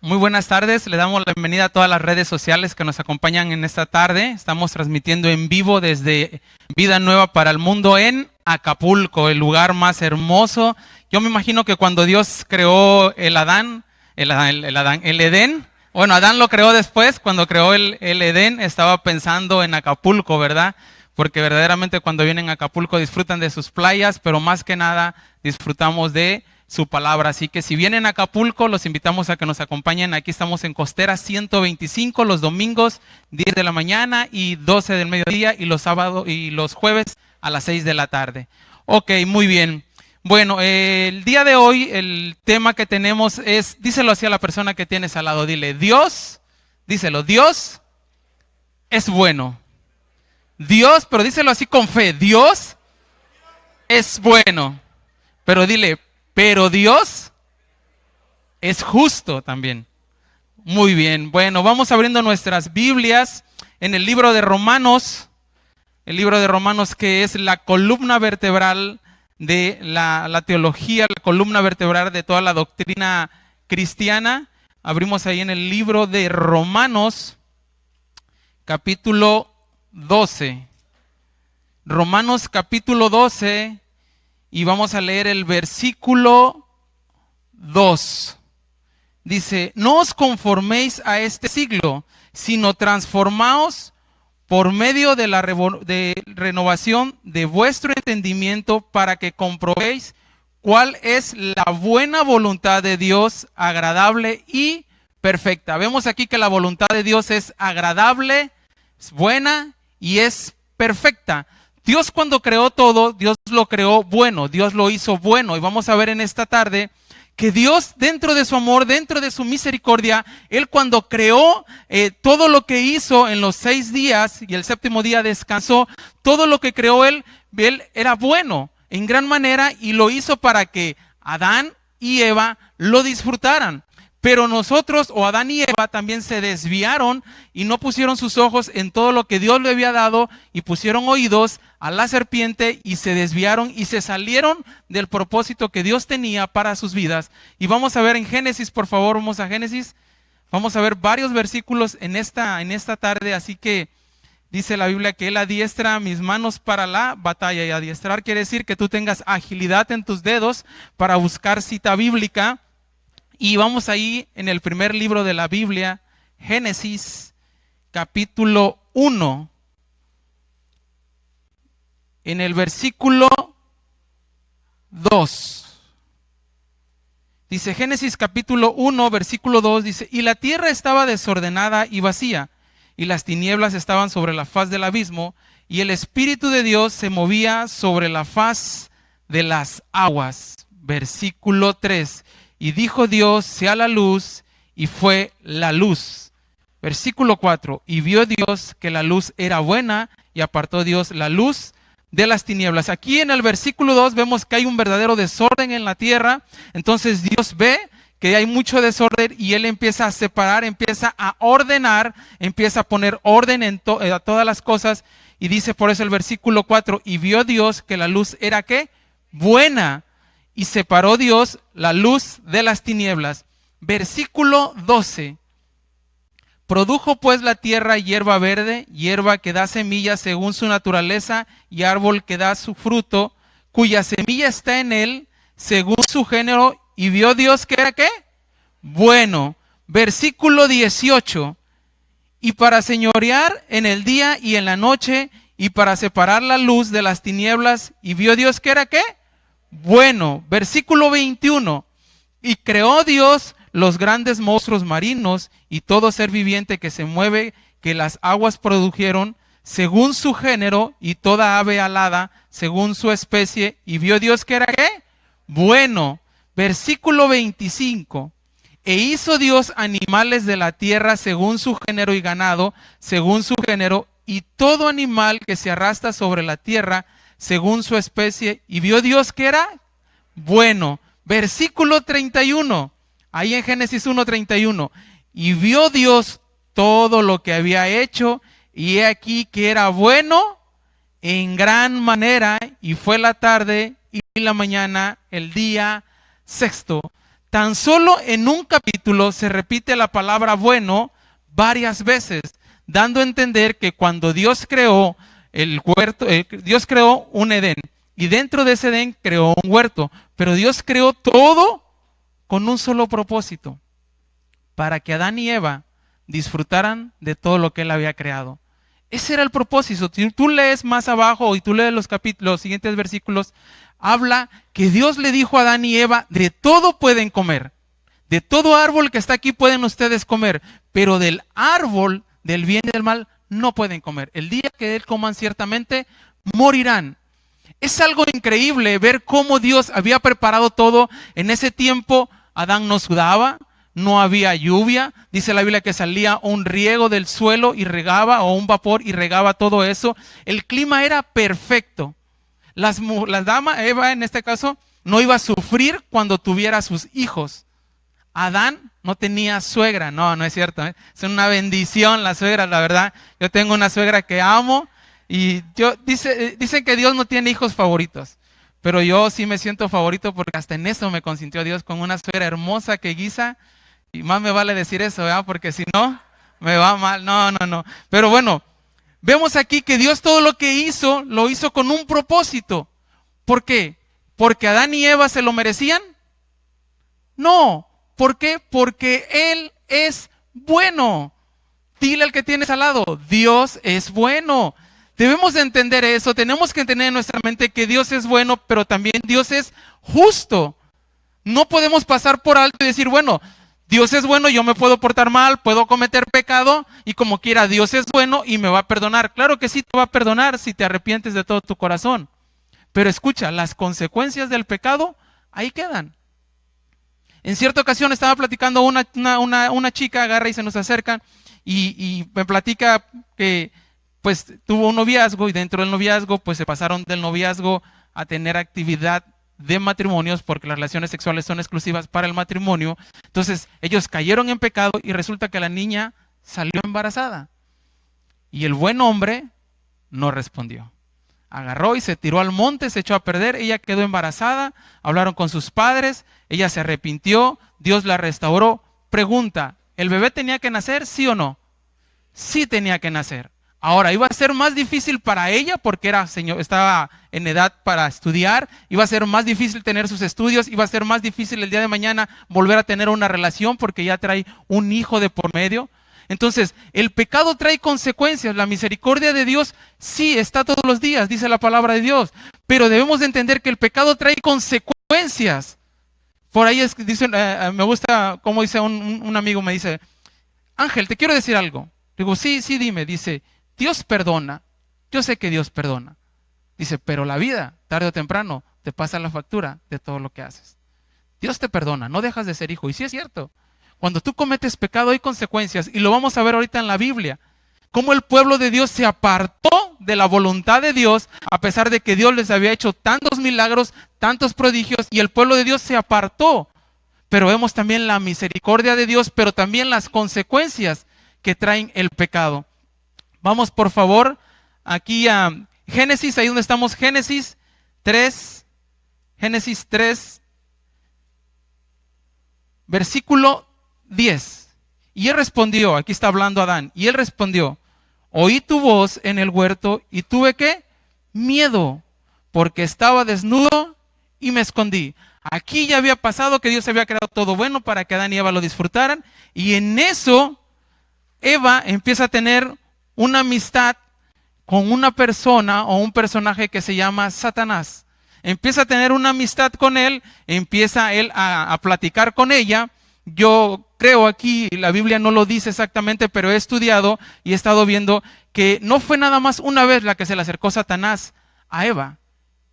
Muy buenas tardes, le damos la bienvenida a todas las redes sociales que nos acompañan en esta tarde. Estamos transmitiendo en vivo desde Vida Nueva para el Mundo en Acapulco, el lugar más hermoso. Yo me imagino que cuando Dios creó el Edén, bueno, Adán lo creó después, cuando creó el Edén estaba pensando en Acapulco, ¿verdad? Porque verdaderamente cuando vienen a Acapulco disfrutan de sus playas, pero más que nada disfrutamos de su palabra. Así que si vienen a Acapulco, los invitamos a que nos acompañen. Aquí estamos en Costera 125 los domingos 10 de la mañana y 12 del mediodía, y los sábados y los jueves a las 6 de la tarde. Ok, muy bien. Bueno, el día de hoy el tema que tenemos es, díselo así a la persona que tienes al lado, dile, díselo, Dios es bueno. Dios, pero díselo así con fe, Dios es bueno. Pero dile, pero Dios es justo también. Muy bien, bueno, vamos abriendo nuestras Biblias en el libro de Romanos. El libro de Romanos, que es la columna vertebral de la teología, la columna vertebral de toda la doctrina cristiana. Abrimos ahí en el libro de Romanos, capítulo 12. Romanos capítulo 12. Y vamos a leer el versículo 2. Dice, no os conforméis a este siglo, sino transformaos por medio de la renovación de vuestro entendimiento, para que comprobéis cuál es la buena voluntad de Dios, agradable y perfecta. Vemos aquí que la voluntad de Dios es agradable, es buena y es perfecta. Dios, cuando creó todo, Dios lo creó bueno, Dios lo hizo bueno. Y vamos a ver en esta tarde que Dios, dentro de su amor, dentro de su misericordia, Él cuando creó todo lo que hizo en los 6 días y el séptimo día descansó, todo lo que creó Él era bueno en gran manera, y lo hizo para que Adán y Eva lo disfrutaran. Pero nosotros, o Adán y Eva, también se desviaron y no pusieron sus ojos en todo lo que Dios le había dado, y pusieron oídos a la serpiente y se desviaron y se salieron del propósito que Dios tenía para sus vidas. Y vamos a ver en Génesis, por favor, vamos a Génesis. Vamos a ver varios versículos en esta tarde, así que dice la Biblia que Él adiestra mis manos para la batalla. Y adiestrar quiere decir que tú tengas agilidad en tus dedos para buscar cita bíblica. Y vamos ahí en el primer libro de la Biblia, Génesis, capítulo 1. En el versículo 2. Dice Génesis capítulo 1, versículo 2, dice, y la tierra estaba desordenada y vacía, y las tinieblas estaban sobre la faz del abismo, y el Espíritu de Dios se movía sobre la faz de las aguas. Versículo 3. Y dijo Dios, sea la luz, y fue la luz. Versículo 4. Y vio Dios que la luz era buena, y apartó Dios la luz de las tinieblas. Aquí en el versículo 2 vemos que hay un verdadero desorden en la tierra. Entonces Dios ve que hay mucho desorden y Él empieza a separar, empieza a ordenar, empieza a poner orden en a todas las cosas. Y dice por eso el versículo 4, y vio Dios que la luz era ¿qué? Buena. Y separó Dios la luz de las tinieblas. Versículo 12. Produjo pues la tierra hierba verde, hierba que da semilla según su naturaleza, y árbol que da su fruto, cuya semilla está en él, según su género. Y vio Dios que era ¿qué? Bueno. Versículo 18. Y para señorear en el día y en la noche, y para separar la luz de las tinieblas. Y vio Dios que era ¿qué? Bueno. Versículo 21. Y creó Dios los grandes monstruos marinos y todo ser viviente que se mueve, que las aguas produjeron, según su género, y toda ave alada según su especie. Y vio Dios que era ¿qué? Bueno. Versículo 25. E hizo Dios animales de la tierra según su género, y ganado según su género, y todo animal que se arrastra sobre la tierra según su especie. Y vio Dios que era bueno. Versículo 31. Ahí en Génesis 1:31. Y vio Dios todo lo que había hecho, y he aquí que era bueno en gran manera. Y fue la tarde y la mañana el día sexto. Tan solo en un capítulo se repite la palabra bueno varias veces, dando a entender que cuando Dios creó el huerto, Dios creó un Edén y dentro de ese Edén creó un huerto, pero Dios creó todo con un solo propósito, para que Adán y Eva disfrutaran de todo lo que Él había creado. Ese era el propósito. Si tú lees más abajo y tú lees los siguientes versículos, habla que Dios le dijo a Adán y Eva, de todo pueden comer, de todo árbol que está aquí pueden ustedes comer, pero del árbol del bien y del mal no pueden comer. El día que él coman ciertamente morirán. Es algo increíble ver cómo Dios había preparado todo. En ese tiempo Adán no sudaba, no había lluvia. Dice la Biblia que salía un riego del suelo y regaba, o un vapor y regaba todo eso. El clima era perfecto. La dama, Eva en este caso, no iba a sufrir cuando tuviera sus hijos. Adán no tenía suegra. No, no es cierto, ¿eh? Es una bendición la suegra, la verdad. Yo tengo una suegra que amo y dicen que Dios no tiene hijos favoritos. Pero yo sí me siento favorito porque hasta en eso me consintió Dios, con una suegra hermosa que guisa. Y más me vale decir eso, ¿verdad? Porque si no, me va mal. No. Pero bueno, vemos aquí que Dios todo lo que hizo, lo hizo con un propósito. ¿Por qué? ¿Porque Adán y Eva se lo merecían? No. ¿Por qué? Porque Él es bueno. Dile al que tienes al lado, Dios es bueno. Debemos de entender eso, tenemos que entender en nuestra mente que Dios es bueno, pero también Dios es justo. No podemos pasar por alto y decir, bueno, Dios es bueno, yo me puedo portar mal, puedo cometer pecado y como quiera Dios es bueno y me va a perdonar. Claro que sí te va a perdonar si te arrepientes de todo tu corazón. Pero escucha, las consecuencias del pecado ahí quedan. En cierta ocasión estaba platicando una chica, agarra y se nos acerca y me platica que pues tuvo un noviazgo y dentro del noviazgo pues se pasaron del noviazgo a tener actividad de matrimonios porque las relaciones sexuales son exclusivas para el matrimonio. Entonces ellos cayeron en pecado y resulta que la niña salió embarazada y el buen hombre no respondió. Agarró y se tiró al monte, se echó a perder, ella quedó embarazada, hablaron con sus padres, ella se arrepintió, Dios la restauró. Pregunta, ¿el bebé tenía que nacer, sí o no? Sí tenía que nacer. Ahora, iba a ser más difícil para ella porque estaba en edad para estudiar, iba a ser más difícil tener sus estudios, iba a ser más difícil el día de mañana volver a tener una relación porque ya trae un hijo de por medio. Entonces, el pecado trae consecuencias, la misericordia de Dios sí está todos los días, dice la palabra de Dios, pero debemos de entender que el pecado trae consecuencias. Por ahí dicen, me gusta como dice un amigo, me dice, Ángel, te quiero decir algo. Digo, sí, dime. Dice, Dios perdona, yo sé que Dios perdona. Dice, pero la vida, tarde o temprano, te pasa la factura de todo lo que haces. Dios te perdona, no dejas de ser hijo. Y sí es cierto. Cuando tú cometes pecado hay consecuencias y lo vamos a ver ahorita en la Biblia. Cómo el pueblo de Dios se apartó de la voluntad de Dios a pesar de que Dios les había hecho tantos milagros, tantos prodigios y el pueblo de Dios se apartó. Pero vemos también la misericordia de Dios, pero también las consecuencias que traen el pecado. Vamos por favor aquí a Génesis, ahí donde estamos, Génesis 3, versículo 10. Y él respondió, aquí está hablando Adán, y él respondió, oí tu voz en el huerto y tuve ¿qué? Miedo, porque estaba desnudo y me escondí. Aquí ya había pasado que Dios había creado todo bueno para que Adán y Eva lo disfrutaran, y en eso Eva empieza a tener una amistad con una persona o un personaje que se llama Satanás. Empieza a tener una amistad con él, empieza él a platicar con ella. Yo creo aquí, la Biblia no lo dice exactamente, pero he estudiado y he estado viendo que no fue nada más una vez la que se le acercó Satanás a Eva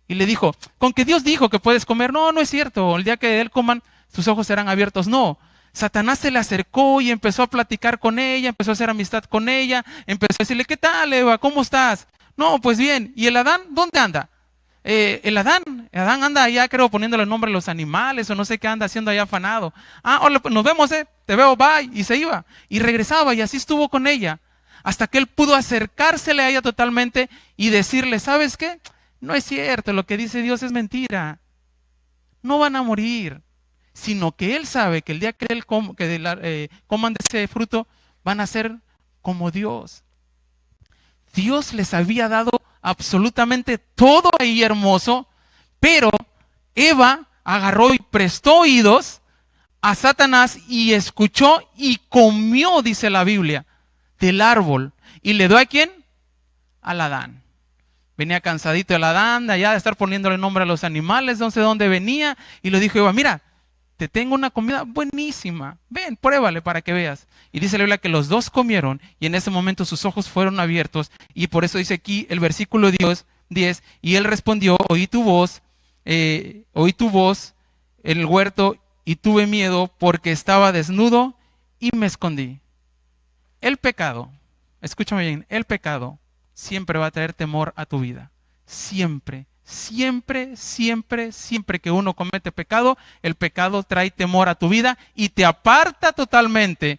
y le dijo, con que Dios dijo que puedes comer, no es cierto, el día que él coman sus ojos serán abiertos, no. Satanás se le acercó y empezó a platicar con ella, empezó a hacer amistad con ella, empezó a decirle, ¿qué tal, Eva? ¿Cómo estás? No, pues bien. ¿Y el Adán dónde anda? El Adán anda allá, creo, poniéndole el nombre a los animales o no sé qué anda haciendo allá afanado. Hola, pues nos vemos, te veo, bye. Y se iba y regresaba y así estuvo con ella hasta que él pudo acercársele a ella totalmente y decirle, ¿sabes qué? No es cierto, lo que dice Dios es mentira. No van a morir. sino que Él sabe que el día que coman de ese fruto, van a ser como Dios. Dios les había dado absolutamente todo ahí hermoso, pero Eva agarró y prestó oídos a Satanás y escuchó y comió, dice la Biblia, del árbol. ¿Y le dio a quién? Al Adán. Venía cansadito el Adán de allá de estar poniéndole nombre a los animales, no sé de dónde venía, y le dijo Eva, mira, te tengo una comida buenísima, ven, pruébale para que veas. Y dice la Biblia que los dos comieron y en ese momento sus ojos fueron abiertos, y por eso dice aquí el versículo 10, y él respondió, oí tu voz en el huerto y tuve miedo porque estaba desnudo y me escondí. El pecado, escúchame bien, el pecado siempre va a traer temor a tu vida. Siempre, siempre, siempre, siempre que uno comete pecado, el pecado trae temor a tu vida y te aparta totalmente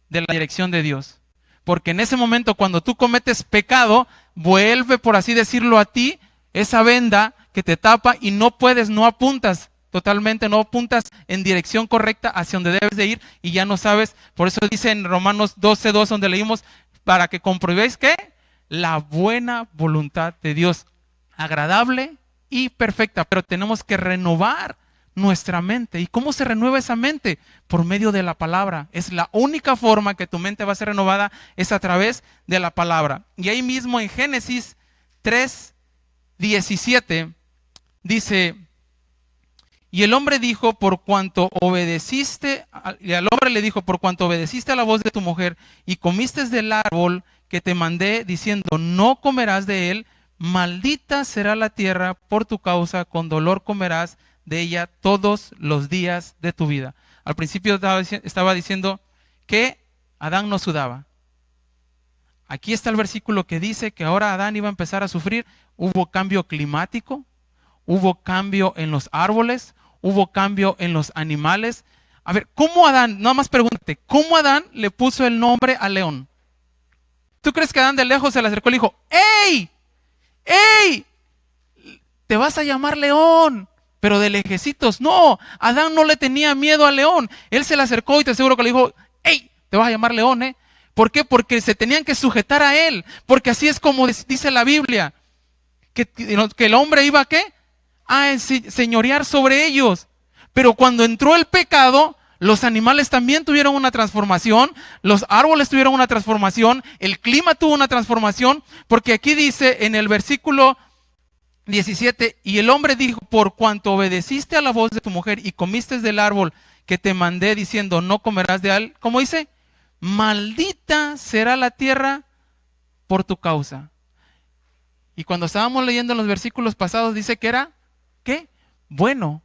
de la dirección de Dios. Porque en ese momento cuando tú cometes pecado, vuelve, por así decirlo, a ti esa venda que te tapa y no puedes, no apuntas totalmente, no apuntas en dirección correcta hacia donde debes de ir y ya no sabes. Por eso dice en Romanos 12:2, donde leímos, para que comprobéis que la buena voluntad de Dios, agradable y perfecta. Pero tenemos que renovar nuestra mente. ¿Y cómo se renueva esa mente? Por medio de la palabra. Es la única forma que tu mente va a ser renovada, es a través de la palabra. Y ahí mismo en Génesis 3:17 dice, y el hombre dijo, por cuanto obedeciste, y al hombre le dijo, por cuanto obedeciste a la voz de tu mujer y comiste del árbol que te mandé diciendo, no comerás de él, maldita será la tierra por tu causa, con dolor comerás de ella todos los días de tu vida. Al principio estaba diciendo que Adán no sudaba. Aquí está el versículo que dice que ahora Adán iba a empezar a sufrir. Hubo cambio climático, hubo cambio en los árboles, hubo cambio en los animales. A ver, ¿cómo Adán, nada más pregúntate, cómo Adán le puso el nombre al león? ¿Tú crees que Adán de lejos se le acercó y le dijo, ¡ey! ¡Ey! Te vas a llamar león, pero de lejecitos? No, Adán no le tenía miedo al león. Él se le acercó y te aseguro que le dijo, ¡ey! Te vas a llamar león, ¿eh? ¿Por qué? Porque se tenían que sujetar a él, porque así es como dice la Biblia, que el hombre iba ¿a qué? A señorear sobre ellos. Pero cuando entró el pecado, los animales también tuvieron una transformación, los árboles tuvieron una transformación, el clima tuvo una transformación, porque aquí dice en el versículo 17, y el hombre dijo, por cuanto obedeciste a la voz de tu mujer y comiste del árbol que te mandé diciendo, no comerás de él, ¿cómo dice? Maldita será la tierra por tu causa. Y cuando estábamos leyendo los versículos pasados, dice que era, ¿qué? Bueno.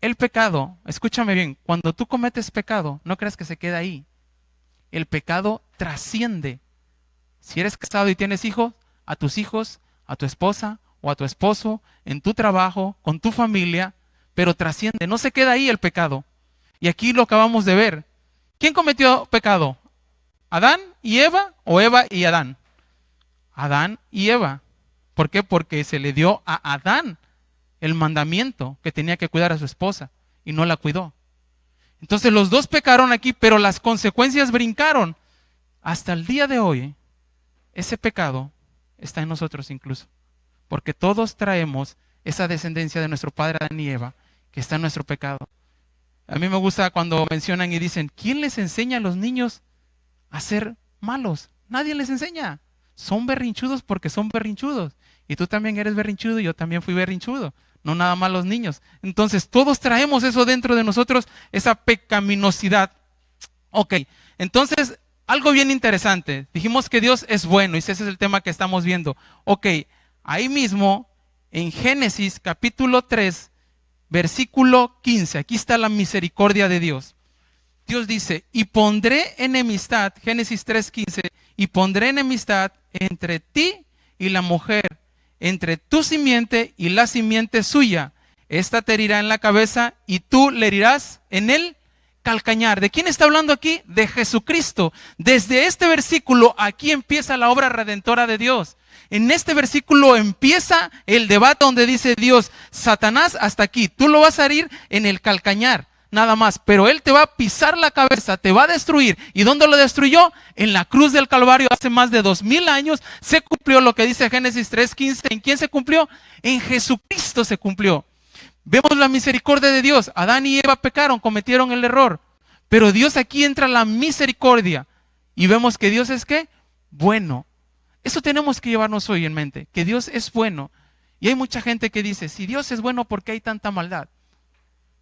El pecado, escúchame bien, cuando tú cometes pecado, no creas que se queda ahí. El pecado trasciende. Si eres casado y tienes hijos, a tus hijos, a tu esposa o a tu esposo, en tu trabajo, con tu familia, pero trasciende, no se queda ahí el pecado. Y aquí lo acabamos de ver. ¿Quién cometió pecado? ¿Adán y Eva o Eva y Adán? Adán y Eva. ¿Por qué? Porque se le dio a Adán el mandamiento que tenía que cuidar a su esposa y no la cuidó. Entonces los dos pecaron aquí, pero las consecuencias brincaron. Hasta el día de hoy, ese pecado está en nosotros incluso, porque todos traemos esa descendencia de nuestro padre Adán y Eva, que está en nuestro pecado. A mí me gusta cuando mencionan y dicen, ¿quién les enseña a los niños a ser malos? Nadie les enseña. Son berrinchudos porque son berrinchudos. Y tú también eres berrinchudo y yo también fui berrinchudo. No nada más los niños. Entonces todos traemos eso dentro de nosotros, esa pecaminosidad. Ok, entonces algo bien interesante. Dijimos que Dios es bueno y ese es el tema que estamos viendo. Ok, ahí mismo en Génesis capítulo 3, versículo 15. Aquí está la misericordia de Dios. Dios dice, y pondré enemistad, Génesis 3:15, y pondré enemistad entre ti y la mujer, entre tu simiente y la simiente suya. Esta te herirá en la cabeza y tú le herirás en el calcañar. ¿De quién está hablando aquí? De Jesucristo. Desde este versículo aquí empieza la obra redentora de Dios. En este versículo empieza el debate donde dice Dios, Satanás, hasta aquí, tú lo vas a herir en el calcañar, nada más, pero él te va a pisar la cabeza, te va a destruir. ¿Y dónde lo destruyó? En la cruz del Calvario hace más de 2000 años se cumplió lo que dice Génesis 3:15. ¿En quién se cumplió? En Jesucristo se cumplió. Vemos la misericordia de Dios. Adán y Eva pecaron, cometieron el error, pero Dios aquí entra la misericordia y vemos que Dios es ¿qué? Bueno. Eso tenemos que llevarnos hoy en mente, que Dios es bueno. Y hay mucha gente que dice, si Dios es bueno, ¿por qué hay tanta maldad?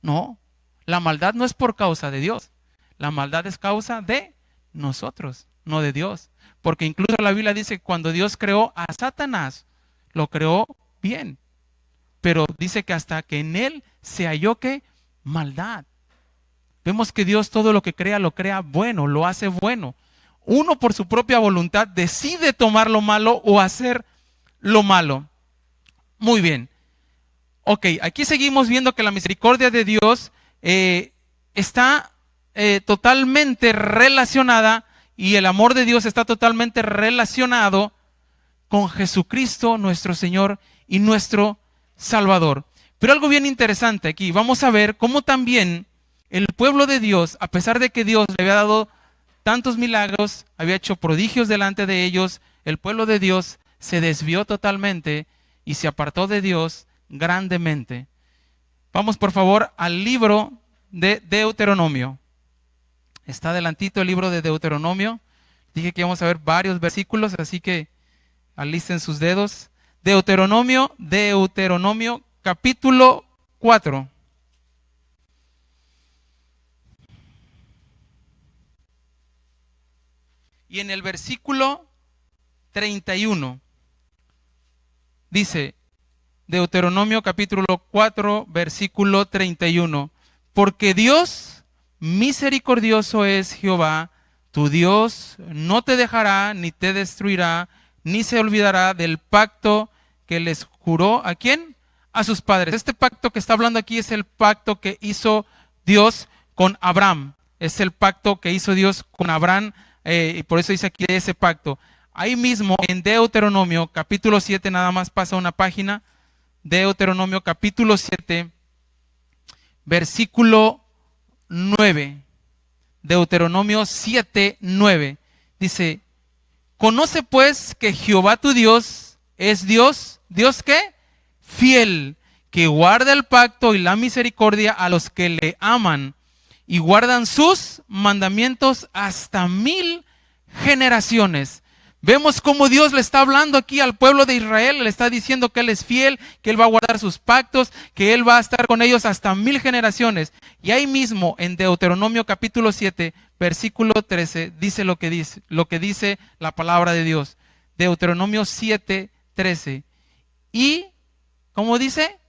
No, la maldad no es por causa de Dios. La maldad es causa de nosotros, no de Dios. Porque incluso la Biblia dice que cuando Dios creó a Satanás, lo creó bien. Pero dice que hasta que en él se halló ¿qué? Maldad. Vemos que Dios todo lo que crea, lo crea bueno, lo hace bueno. Uno por su propia voluntad decide tomar lo malo o hacer lo malo. Muy bien. Ok, aquí seguimos viendo que la misericordia de Dios está totalmente relacionada y el amor de Dios está totalmente relacionado con Jesucristo, nuestro Señor y nuestro Salvador. Pero algo bien interesante aquí, vamos a ver cómo también el pueblo de Dios, a pesar de que Dios le había dado tantos milagros, había hecho prodigios delante de ellos, el pueblo de Dios se desvió totalmente y se apartó de Dios grandemente. Vamos por favor al libro de Deuteronomio. Está adelantito el libro de Deuteronomio. Dije que íbamos a ver varios versículos, así que alisten sus dedos. Deuteronomio capítulo 4. Y en el versículo 31 dice, Deuteronomio capítulo 4, versículo 31, porque Dios misericordioso es Jehová, tu Dios no te dejará ni te destruirá, ni se olvidará del pacto que les juró, ¿a quién? A sus padres. Este pacto que está hablando aquí es el pacto que hizo Dios con Abraham. Es el pacto que hizo Dios con Abraham. Y por eso dice aquí ese pacto. Ahí mismo en Deuteronomio capítulo 7, nada más pasa una página. Deuteronomio capítulo 7, versículo 9. Deuteronomio 7, 9. Dice, conoce pues que Jehová tu Dios es Dios. ¿Dios qué? Fiel, que guarda el pacto y la misericordia a los que le aman y guardan sus mandamientos hasta 1000 generaciones. Vemos cómo Dios le está hablando aquí al pueblo de Israel, le está diciendo que Él es fiel, que Él va a guardar sus pactos, que Él va a estar con ellos hasta 1000 generaciones. Y ahí mismo en Deuteronomio capítulo 7, versículo 13, dice lo que dice la palabra de Dios. Deuteronomio 7, 13. Y, ¿cómo dice?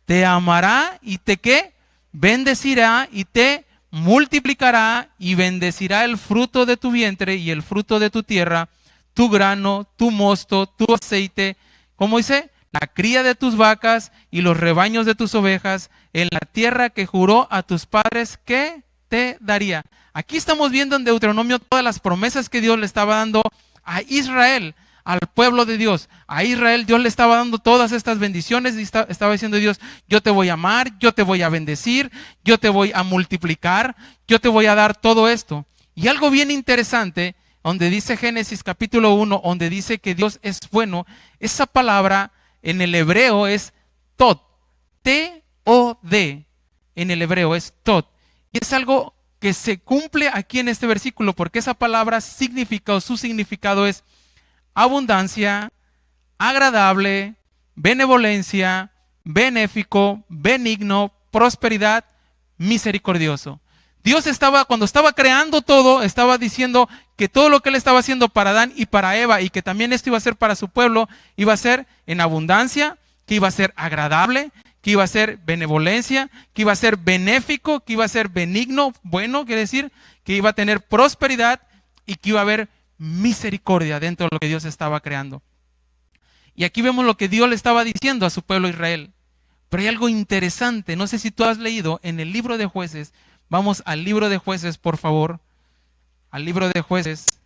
Te amará y te ¿qué? Bendecirá y te multiplicará y bendecirá el fruto de tu vientre y el fruto de tu tierra, tu grano, tu mosto, tu aceite, ¿cómo dice? La cría de tus vacas y los rebaños de tus ovejas en la tierra que juró a tus padres que te daría. Aquí estamos viendo en Deuteronomio todas las promesas que Dios le estaba dando a Israel, al pueblo de Dios. A Israel Dios le estaba dando todas estas bendiciones y estaba diciendo Dios, yo te voy a amar, yo te voy a bendecir, yo te voy a multiplicar, yo te voy a dar todo esto. Y algo bien interesante, donde dice Génesis capítulo 1, donde dice que Dios es bueno, esa palabra en el hebreo es tod, T-O-D, en el hebreo es tod. Y es algo que se cumple aquí en este versículo, porque esa palabra significa, o su significado es abundancia, agradable, benevolencia, benéfico, benigno, prosperidad, misericordioso. Dios cuando estaba creando todo, estaba diciendo que todo lo que Él estaba haciendo para Adán y para Eva, y que también esto iba a ser para su pueblo, iba a ser en abundancia, que iba a ser agradable, que iba a ser benevolencia, que iba a ser benéfico, que iba a ser benigno, bueno, quiere decir que iba a tener prosperidad y que iba a haber misericordia dentro de lo que Dios estaba creando. Y aquí vemos lo que Dios le estaba diciendo a su pueblo Israel. Pero hay algo interesante, no sé si tú has leído en el libro de Jueces. Vamos al libro de Jueces, por favor. Al libro de Jueces,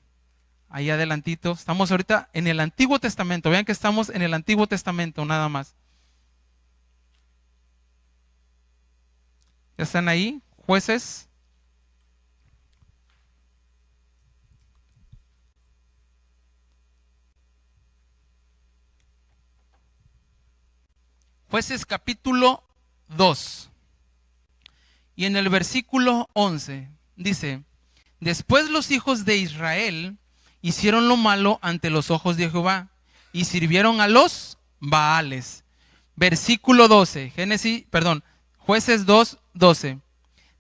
ahí adelantito. Estamos ahorita en el Antiguo Testamento. Vean que estamos en el Antiguo Testamento nada más. ¿Ya están ahí? Jueces. Jueces capítulo 2. Y en el versículo 11 dice: después los hijos de Israel hicieron lo malo ante los ojos de Jehová y sirvieron a los Baales. Versículo 12, Jueces 2, 12.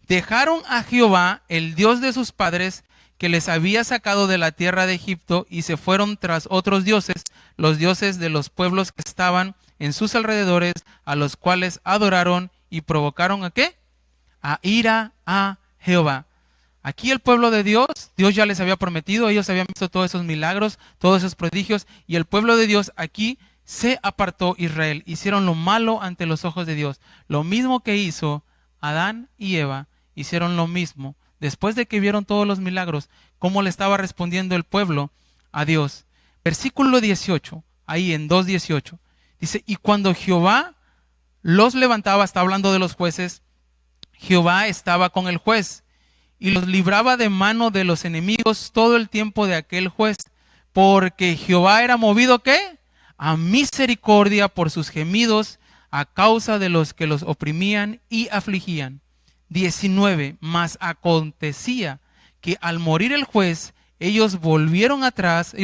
Dejaron a Jehová, el Dios de sus padres, que les había sacado de la tierra de Egipto, y se fueron tras otros dioses, los dioses de los pueblos que estaban en sus alrededores, a los cuales adoraron y provocaron ¿a qué? A ira a Jehová. Aquí el pueblo de Dios, Dios ya les había prometido, ellos habían visto todos esos milagros, todos esos prodigios, y el pueblo de Dios aquí se apartó Israel, hicieron lo malo ante los ojos de Dios. Lo mismo que hizo Adán y Eva, hicieron lo mismo. Después de que vieron todos los milagros, cómo le estaba respondiendo el pueblo a Dios. Versículo 18, ahí en 2:18, dice: y cuando Jehová los levantaba, está hablando de los jueces, Jehová estaba con el juez y los libraba de mano de los enemigos todo el tiempo de aquel juez, porque Jehová era movido ¿qué? A misericordia por sus gemidos a causa de los que los oprimían y afligían. 19. Mas acontecía que al morir el juez, ellos volvían atrás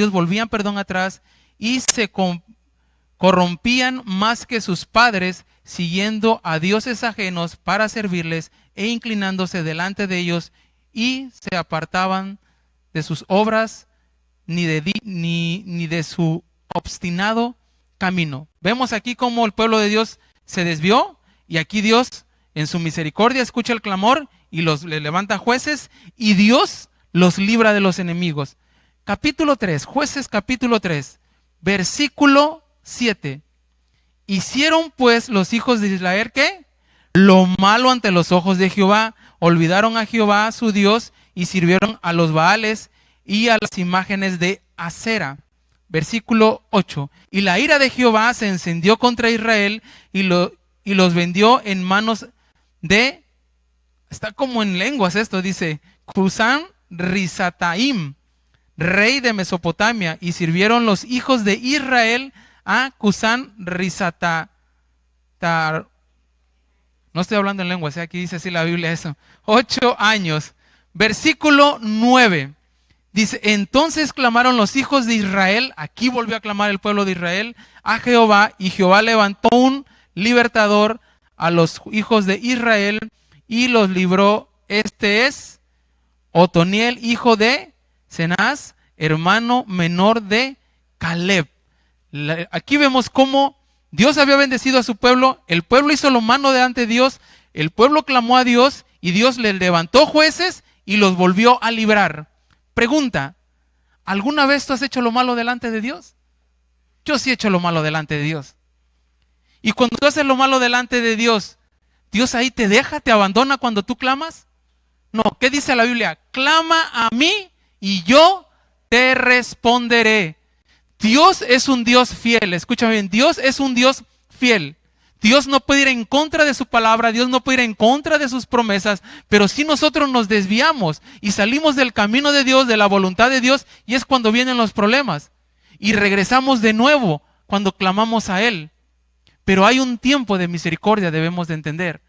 y se corrompían más que sus padres, siguiendo a dioses ajenos para servirles e inclinándose delante de ellos, y se apartaban de sus obras ni de su obstinado camino. Vemos aquí cómo el pueblo de Dios se desvió, y aquí Dios en su misericordia escucha el clamor y le levanta jueces, y Dios los libra de los enemigos. Capítulo 3, Jueces capítulo 3, versículo 7. Hicieron pues los hijos de Israel ¿qué? Lo malo ante los ojos de Jehová, olvidaron a Jehová su Dios y sirvieron a los Baales y a las imágenes de Acera. Versículo 8. Y la ira de Jehová se encendió contra Israel y los vendió en manos de, está como en lenguas esto, dice, Cusán Risataim, rey de Mesopotamia, y sirvieron los hijos de Israel a Cusán Risataim. No estoy hablando en lenguas, aquí dice así la Biblia eso. 8 años. Versículo 9. Dice: entonces clamaron los hijos de Israel, aquí volvió a clamar el pueblo de Israel, a Jehová, y Jehová levantó un libertador a los hijos de Israel y los libró. Este es Otoniel, hijo de Cenaz, hermano menor de Caleb. Aquí vemos cómo Dios había bendecido a su pueblo, el pueblo hizo lo malo delante de Dios, el pueblo clamó a Dios y Dios le levantó jueces y los volvió a librar. Pregunta: ¿alguna vez tú has hecho lo malo delante de Dios? Yo sí he hecho lo malo delante de Dios. Y cuando tú haces lo malo delante de Dios, ¿Dios ahí te deja, te abandona cuando tú clamas? No, ¿qué dice la Biblia? Clama a mí y yo te responderé. Dios es un Dios fiel, escúchame bien, Dios es un Dios fiel. Dios no puede ir en contra de su palabra, Dios no puede ir en contra de sus promesas, pero si nosotros nos desviamos y salimos del camino de Dios, de la voluntad de Dios, y es cuando vienen los problemas. Y regresamos de nuevo cuando clamamos a Él. Pero hay un tiempo de misericordia, debemos de entender.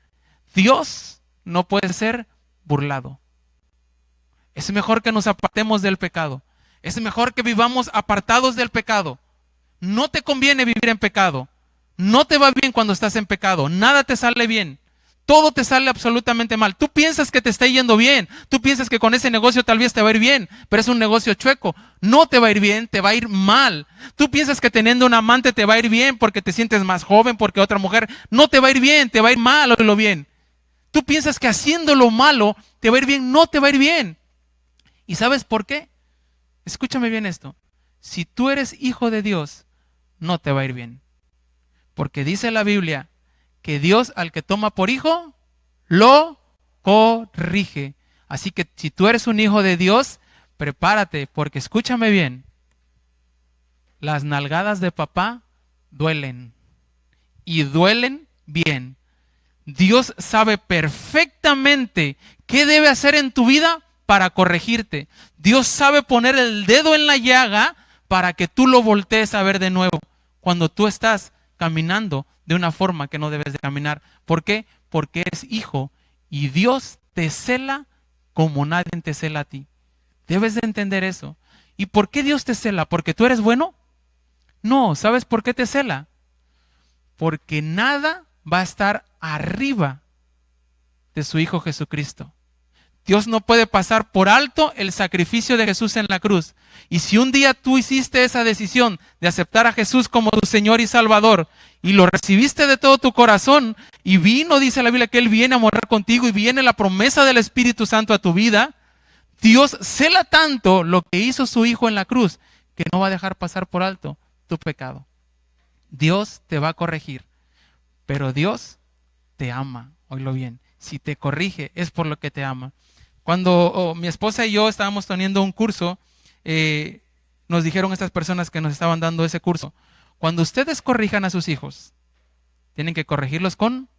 Dios no puede ser burlado. Es mejor que nos apartemos del pecado. Es mejor que vivamos apartados del pecado. No te conviene vivir en pecado. No te va bien cuando estás en pecado. Nada te sale bien. Todo te sale absolutamente mal. Tú piensas que te está yendo bien. Tú piensas que con ese negocio tal vez te va a ir bien, pero es un negocio chueco. No te va a ir bien, te va a ir mal. Tú piensas que teniendo un amante te va a ir bien porque te sientes más joven, porque otra mujer. No te va a ir bien, te va a ir mal o lo bien. Tú piensas que haciendo lo malo te va a ir bien. No te va a ir bien. ¿Y sabes por qué? Escúchame bien esto. Si tú eres hijo de Dios, no te va a ir bien. Porque dice la Biblia que Dios al que toma por hijo, lo corrige. Así que si tú eres un hijo de Dios, prepárate, porque escúchame bien, las nalgadas de papá duelen, y duelen bien. Dios sabe perfectamente qué debe hacer en tu vida para corregirte. Dios sabe poner el dedo en la llaga para que tú lo voltees a ver de nuevo cuando tú estás caminando de una forma que no debes de caminar. ¿Por qué? Porque eres hijo y Dios te cela como nadie te cela a ti. Debes de entender eso. ¿Y por qué Dios te cela? ¿Porque tú eres bueno? No, ¿sabes por qué te cela? Porque nada va a estar arriba de su Hijo Jesucristo. Dios no puede pasar por alto el sacrificio de Jesús en la cruz. Y si un día tú hiciste esa decisión de aceptar a Jesús como tu Señor y Salvador y lo recibiste de todo tu corazón y vino, dice la Biblia, que Él viene a morar contigo y viene la promesa del Espíritu Santo a tu vida, Dios cela tanto lo que hizo su Hijo en la cruz que no va a dejar pasar por alto tu pecado. Dios te va a corregir, pero Dios te ama. Oílo bien, si te corrige es por lo que te ama. Cuando mi esposa y yo estábamos teniendo un curso, nos dijeron estas personas que nos estaban dando ese curso, cuando ustedes corrijan a sus hijos, tienen que corregirlos con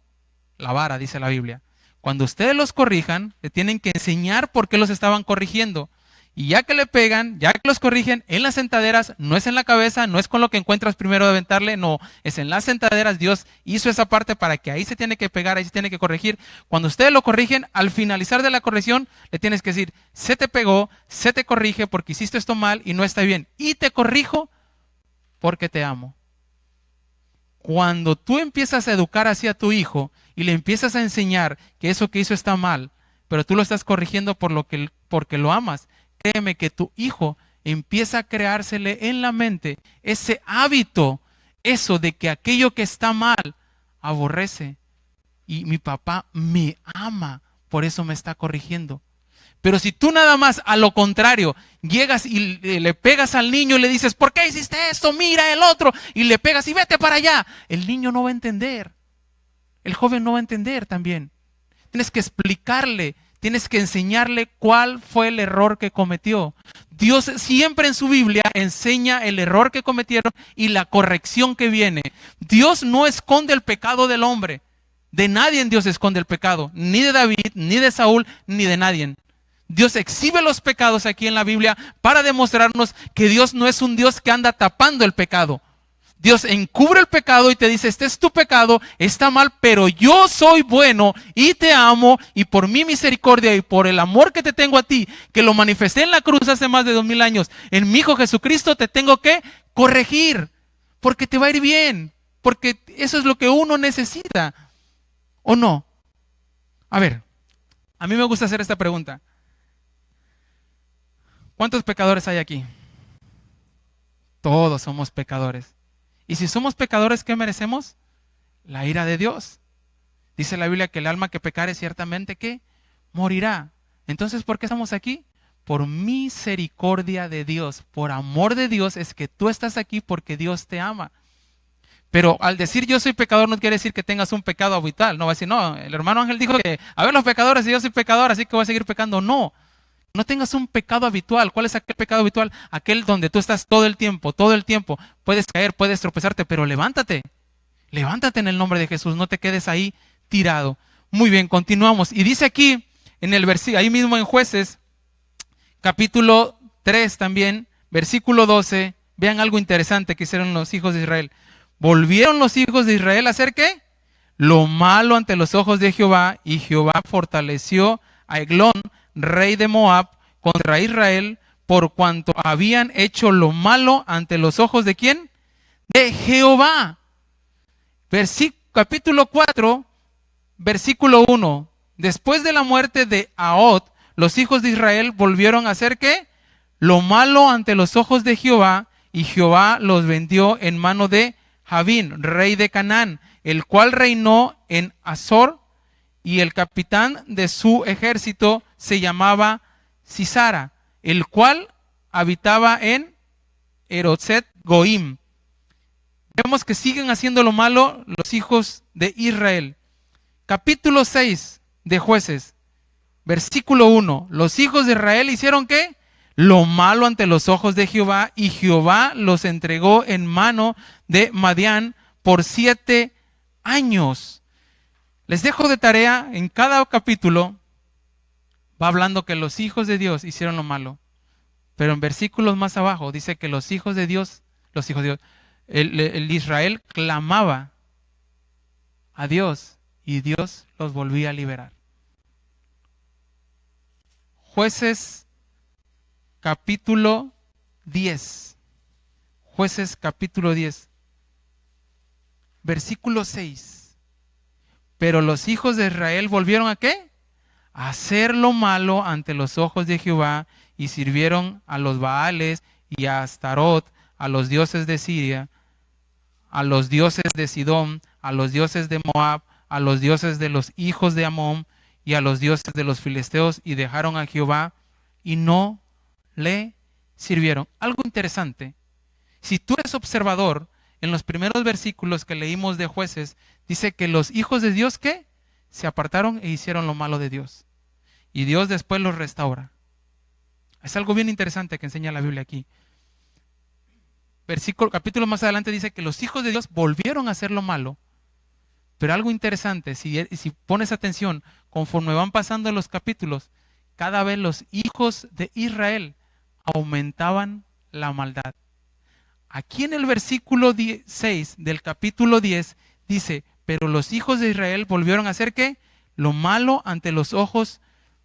la vara, dice la Biblia. Cuando ustedes los corrijan, le tienen que enseñar por qué los estaban corrigiendo. Y ya que le pegan, ya que los corrigen, en las sentaderas, no es en la cabeza, no es con lo que encuentras primero de aventarle, no, es en las sentaderas. Dios hizo esa parte para que ahí se tiene que pegar, ahí se tiene que corregir. Cuando ustedes lo corrigen, al finalizar de la corrección, le tienes que decir, se te pegó, se te corrige porque hiciste esto mal y no está bien. Y te corrijo porque te amo. Cuando tú empiezas a educar así a tu hijo y le empiezas a enseñar que eso que hizo está mal, pero tú lo estás corrigiendo porque lo amas, créeme que tu hijo empieza a creársele en la mente ese hábito, eso de que aquello que está mal, aborrece. Y mi papá me ama, por eso me está corrigiendo. Pero si tú nada más a lo contrario, llegas y le pegas al niño y le dices, ¿por qué hiciste esto? Mira el otro. Y le pegas y vete para allá. El niño no va a entender. El joven no va a entender también. Tienes que explicarle. Tienes que enseñarle cuál fue el error que cometió. Dios siempre en su Biblia enseña el error que cometieron y la corrección que viene. Dios no esconde el pecado del hombre. De nadie Dios esconde el pecado. Ni de David, ni de Saúl, ni de nadie. Dios exhibe los pecados aquí en la Biblia para demostrarnos que Dios no es un Dios que anda tapando el pecado. Dios encubre el pecado y te dice, este es tu pecado, está mal, pero yo soy bueno y te amo y por mi misericordia y por el amor que te tengo a ti, que lo manifesté en la cruz hace más de 2000 años, en mi Hijo Jesucristo te tengo que corregir, porque te va a ir bien, porque eso es lo que uno necesita, ¿o no? A ver, a mí me gusta hacer esta pregunta. ¿Cuántos pecadores hay aquí? Todos somos pecadores. Y si somos pecadores, ¿qué merecemos? La ira de Dios. Dice la Biblia que el alma que pecare ciertamente ¿qué? Morirá. Entonces, ¿por qué estamos aquí? Por misericordia de Dios, por amor de Dios es que tú estás aquí porque Dios te ama. Pero al decir yo soy pecador no quiere decir que tengas un pecado habitual. No va a decir, no, el hermano Ángel dijo que, a ver los pecadores, y yo soy pecador, así que voy a seguir pecando. No. No tengas un pecado habitual. ¿Cuál es aquel pecado habitual? Aquel donde tú estás todo el tiempo. Puedes caer, puedes tropezarte, pero levántate. Levántate en el nombre de Jesús. No te quedes ahí tirado. Muy bien, continuamos. Y dice aquí, en el versículo, ahí mismo en Jueces, capítulo 3 también, versículo 12. Vean algo interesante que hicieron los hijos de Israel. Volvieron los hijos de Israel a hacer ¿qué? Lo malo ante los ojos de Jehová, y Jehová fortaleció a Eglón, rey de Moab, contra Israel, por cuanto habían hecho lo malo ante los ojos de ¿quién? De Jehová. Capítulo 4, versículo 1. Después de la muerte de Ahod, los hijos de Israel volvieron a hacer ¿qué? Lo malo ante los ojos de Jehová, y Jehová los vendió en mano de Javín, rey de Canaán, el cual reinó en Azor, y el capitán de su ejército se llamaba Sisara, el cual habitaba en Erotset Goim. Vemos que siguen haciendo lo malo los hijos de Israel. Capítulo 6 de Jueces, versículo 1. Los hijos de Israel hicieron ¿qué? lo malo ante los ojos de Jehová, y Jehová los entregó en mano de Madián por 7 años. Les dejo de tarea, en cada capítulo va hablando que los hijos de Dios hicieron lo malo, pero en versículos más abajo dice que los hijos de Dios, el Israel clamaba a Dios y Dios los volvía a liberar. Jueces capítulo 10. Jueces capítulo 10. Versículo 6. Pero los hijos de Israel volvieron ¿a qué? A hacer lo malo ante los ojos de Jehová, y sirvieron a los Baales y a Astarot, a los dioses de Siria, a los dioses de Sidón, a los dioses de Moab, a los dioses de los hijos de Amón y a los dioses de los filisteos, y dejaron a Jehová y no le sirvieron. Algo interesante, si tú eres observador, en los primeros versículos que leímos de Jueces, dice que los hijos de Dios, ¿qué? Se apartaron e hicieron lo malo de Dios. Y Dios después los restaura. Es algo bien interesante que enseña la Biblia aquí. Capítulo más adelante dice que los hijos de Dios volvieron a hacer lo malo. Pero algo interesante, si pones atención, conforme van pasando los capítulos, cada vez los hijos de Israel aumentaban la maldad. Aquí en el versículo 6 del capítulo 10 dice, pero los hijos de Israel volvieron a hacer ¿qué? Lo malo ante los ojos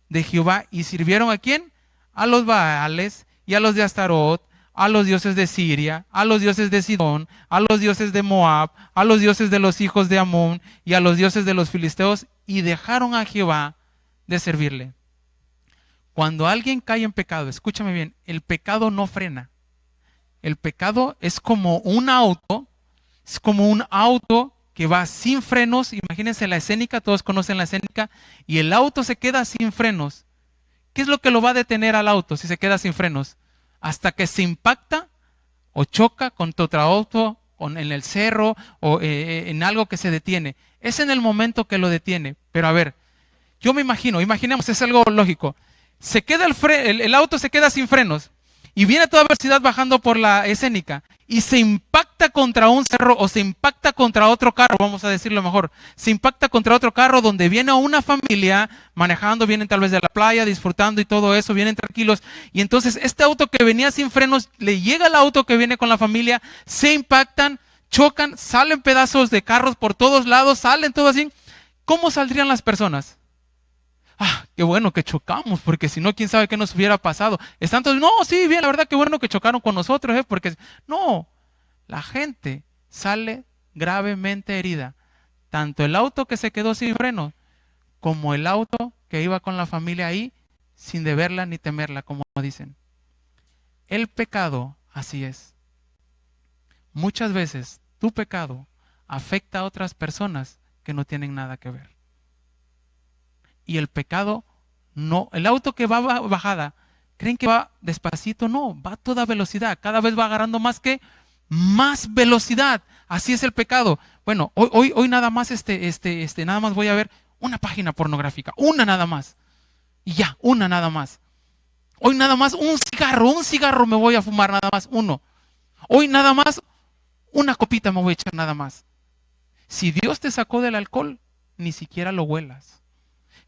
de Jehová, y sirvieron ¿a quién? A los Baales y a los de Astarot, a los dioses de Siria, a los dioses de Sidón, a los dioses de Moab, a los dioses de los hijos de Amón y a los dioses de los filisteos, y dejaron a Jehová de servirle. Cuando alguien cae en pecado, escúchame bien, el pecado no frena. El pecado es como un auto que va sin frenos. Imagínense la escénica, todos conocen la escénica, y el auto se queda sin frenos. ¿Qué es lo que lo va a detener al auto si se queda sin frenos? Hasta que se impacta o choca contra otro auto en el cerro o en algo que se detiene. Es en el momento que lo detiene. Pero a ver, yo imaginemos, es algo lógico. Se queda el auto se queda sin frenos y viene a toda velocidad bajando por la escénica y se impacta contra un cerro o se impacta contra otro carro, vamos a decirlo mejor. Se impacta contra otro carro donde viene una familia manejando, vienen tal vez de la playa, disfrutando y todo eso, vienen tranquilos. Y entonces este auto que venía sin frenos, le llega el auto que viene con la familia, se impactan, chocan, salen pedazos de carros por todos lados, salen todo así. ¿Cómo saldrían las personas? Qué bueno que chocamos, porque si no, quién sabe qué nos hubiera pasado. Están todos, no, sí, bien, la verdad, qué bueno que chocaron con nosotros, porque no, la gente sale gravemente herida. Tanto el auto que se quedó sin freno, como el auto que iba con la familia ahí, sin deberla ni temerla, como dicen. El pecado, así es. Muchas veces, tu pecado afecta a otras personas que no tienen nada que ver. Y el pecado no, el auto que va bajada, ¿creen que va despacito? No, va a toda velocidad, cada vez va agarrando más velocidad. Así es el pecado. Bueno, hoy nada más nada más voy a ver una página pornográfica, una nada más. Y ya, una nada más. Hoy nada más un cigarro me voy a fumar, nada más uno. Hoy nada más una copita me voy a echar, nada más. Si Dios te sacó del alcohol, ni siquiera lo huelas.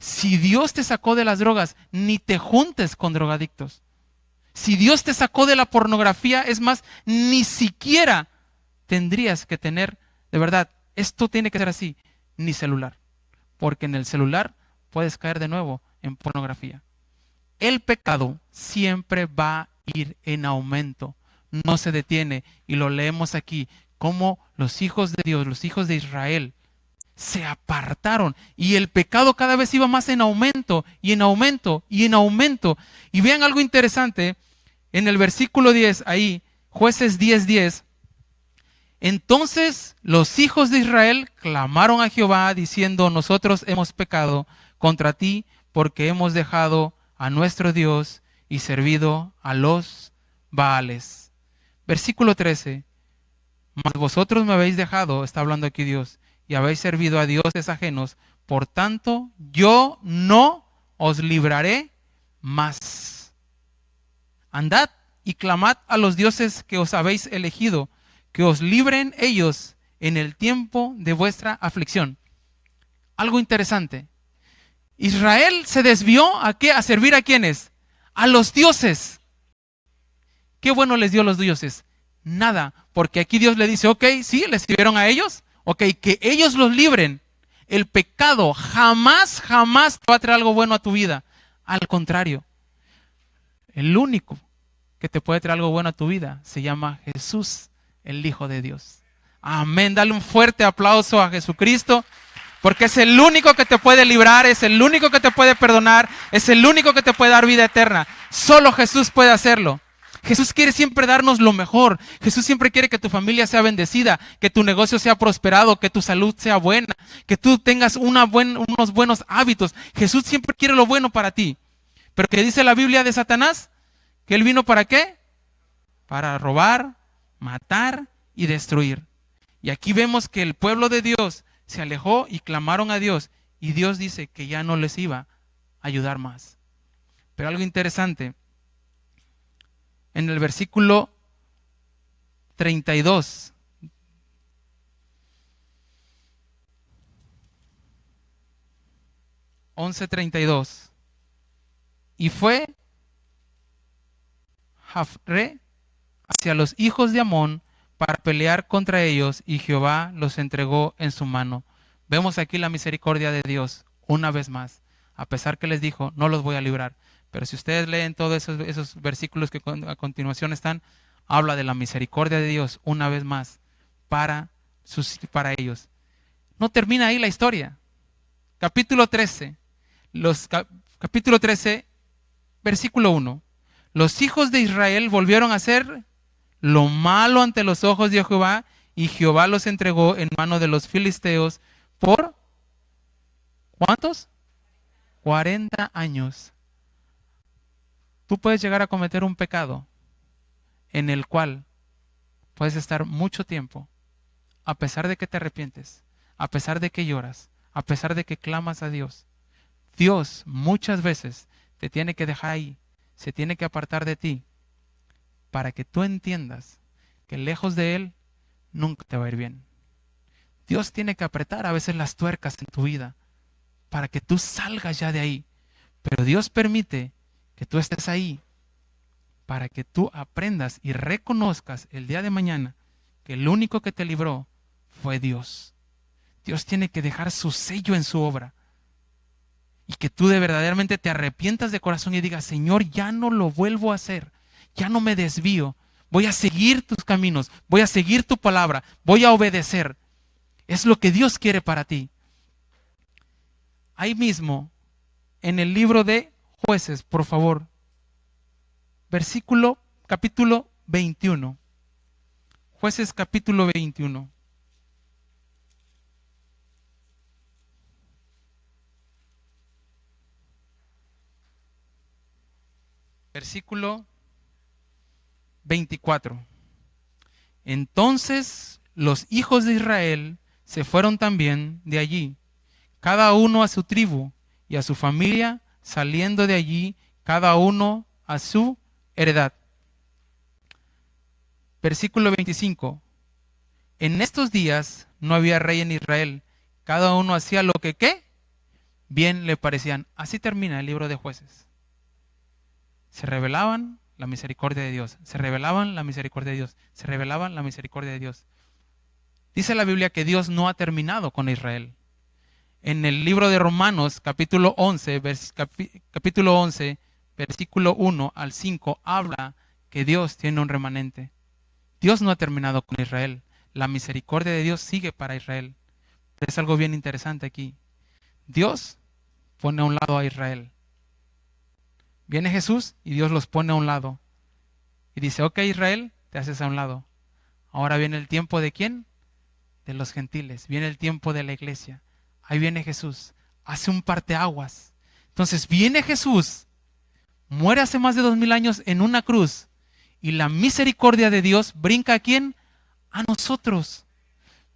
Si Dios te sacó de las drogas, ni te juntes con drogadictos. Si Dios te sacó de la pornografía, es más, ni siquiera tendrías que tener, de verdad, esto tiene que ser así, ni celular. Porque en el celular puedes caer de nuevo en pornografía. El pecado siempre va a ir en aumento, no se detiene. Y lo leemos aquí, como los hijos de Dios, los hijos de Israel, se apartaron y el pecado cada vez iba más en aumento y en aumento y en aumento. Y vean algo interesante en el versículo 10, ahí, Jueces 10:10. Entonces los hijos de Israel clamaron a Jehová diciendo: nosotros hemos pecado contra ti porque hemos dejado a nuestro Dios y servido a los Baales. Versículo 13. Mas vosotros me habéis dejado, está hablando aquí Dios, y habéis servido a dioses ajenos, por tanto, yo no os libraré más. andad y clamad a los dioses que os habéis elegido, que os libren ellos en el tiempo de vuestra aflicción. Algo interesante. Israel se desvió ¿a qué? A servir a quiénes, a los dioses. ¿Qué bueno les dio a los dioses? Nada, porque aquí Dios le dice, ok, sí, les sirvieron a ellos, ok, que ellos los libren. El pecado jamás te va a traer algo bueno a tu vida. Al contrario, el único que te puede traer algo bueno a tu vida se llama Jesús, el Hijo de Dios. Amén, dale un fuerte aplauso a Jesucristo, porque es el único que te puede librar, es el único que te puede perdonar, es el único que te puede dar vida eterna. Solo Jesús puede hacerlo. Jesús quiere siempre darnos lo mejor. Jesús siempre quiere que tu familia sea bendecida, que tu negocio sea prosperado, que tu salud sea buena, que tú tengas unos buenos hábitos. Jesús siempre quiere lo bueno para ti. Pero ¿qué dice la Biblia de Satanás? ¿Que él vino para qué? Para robar, matar y destruir. Y aquí vemos que el pueblo de Dios se alejó y clamaron a Dios. Y Dios dice que ya no les iba a ayudar más. Pero algo interesante. En el versículo 32. Y fue Jafre hacia los hijos de Amón para pelear contra ellos, y Jehová los entregó en su mano. Vemos aquí la misericordia de Dios una vez más. A pesar que les dijo, no los voy a librar. Pero si ustedes leen todos esos versículos que a continuación están, habla de la misericordia de Dios una vez más para ellos. No termina ahí la historia. Capítulo 13, versículo 1. Los hijos de Israel volvieron a hacer lo malo ante los ojos de Jehová, y Jehová los entregó en mano de los filisteos por ¿cuántos? 40 años. Tú puedes llegar a cometer un pecado en el cual puedes estar mucho tiempo, a pesar de que te arrepientes, a pesar de que lloras, a pesar de que clamas a Dios. Dios muchas veces te tiene que dejar ahí, se tiene que apartar de ti, para que tú entiendas que lejos de Él nunca te va a ir bien. Dios tiene que apretar a veces las tuercas en tu vida para que tú salgas ya de ahí. Pero Dios permite que tú estés ahí para que tú aprendas y reconozcas el día de mañana que el único que te libró fue Dios. Dios tiene que dejar su sello en su obra y que tú verdaderamente te arrepientas de corazón y digas, Señor, ya no lo vuelvo a hacer, ya no me desvío, voy a seguir tus caminos, voy a seguir tu palabra, voy a obedecer. Es lo que Dios quiere para ti. Ahí mismo, en el libro de Jueces, por favor, capítulo 21. Jueces capítulo 21. Versículo 24. Entonces los hijos de Israel se fueron también de allí, cada uno a su tribu y a su familia, saliendo de allí, cada uno a su heredad. Versículo 25. En estos días no había rey en Israel, cada uno hacía lo que ¿qué? Bien le parecían. Así termina el libro de Jueces. Se revelaban la misericordia de Dios, se revelaban la misericordia de Dios, se revelaban la misericordia de Dios. Dice la Biblia que Dios no ha terminado con Israel. En el libro de Romanos, capítulo 11, versículo 1 al 5, habla que Dios tiene un remanente. Dios no ha terminado con Israel. La misericordia de Dios sigue para Israel. Pero es algo bien interesante aquí. Dios pone a un lado a Israel. Viene Jesús y Dios los pone a un lado. Y dice, ok, Israel, te haces a un lado. Ahora viene el tiempo ¿de quién? De los gentiles. Viene el tiempo de la iglesia. Ahí viene Jesús. Hace un parteaguas. Entonces viene Jesús. Muere hace más de 2000 años en una cruz. Y la misericordia de Dios brinca ¿a quién? A nosotros.